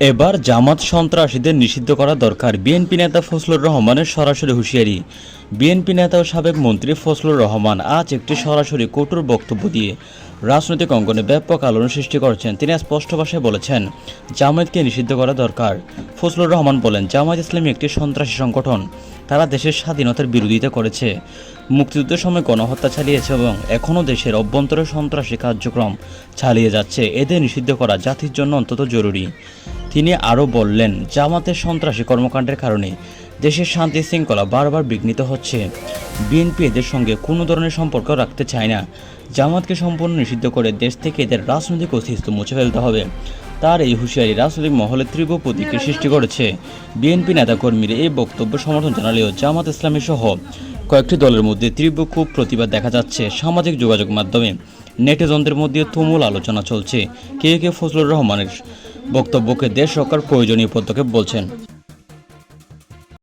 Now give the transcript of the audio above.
এবার জামাত সন্ত্রাসীদের নিষিদ্ধ করা দরকার। বিএনপি নেতা ফজলুর রহমানের সরাসরি হুঁশিয়ারি। বিএনপি নেতা ও সাবেক মন্ত্রী ফজলুর রহমান আজ একটি সরাসরি কঠোর বক্তব্য দিয়ে রাজনৈতিক অঙ্গনে ব্যাপক আলোড়ন সৃষ্টি করেছেন। তিনি স্পষ্ট ভাষায় বলেছেন, জামায়াতকে নিষিদ্ধ করা দরকার। ফজলুর রহমান বলেন, জামায়াত ইসলামী একটি সন্ত্রাসী সংগঠন। তারা দেশের স্বাধীনতার বিরোধিতা করেছে, মুক্তিযুদ্ধের সময় গণহত্যা চালিয়েছে এবং এখনও দেশের অভ্যন্তরে সন্ত্রাসী কার্যক্রম চালিয়ে যাচ্ছে। এদের নিষিদ্ধ করা জাতির জন্য অত্যন্ত জরুরি। তিনি আরও বললেন, জামাতের সন্ত্রাসী কর্মকাণ্ডের কারণে দেশের শান্তি শৃঙ্খলা বারবার বিঘ্নিত হচ্ছে। বিএনপি এদের সঙ্গে কোনো ধরনের সম্পর্ক রাখতে চায় না। জামাতকে সম্পূর্ণ নিষিদ্ধ করে দেশ থেকে এদের রাজনৈতিক অস্তিত্ব মুছে ফেলতে হবে। তার এই হুঁশিয়ারি রাজনৈতিক মহলে তীব্র প্রতিক্রিয়া সৃষ্টি করেছে। বিএনপি নেতাকর্মীরা এই বক্তব্য সমর্থন জানালেও জামাত ইসলামী সহ কয়েকটি দলের মধ্যে তীব্র খুব প্রতিবাদ দেখা যাচ্ছে। সামাজিক যোগাযোগ মাধ্যমে নেটিজনদের মধ্যে তুমুল আলোচনা চলছে। কেউ কেউ ফজলুর রহমানের বক্তব্যকে দেশ রক্ষার প্রয়োজনীয় পদক্ষেপ বলছেন।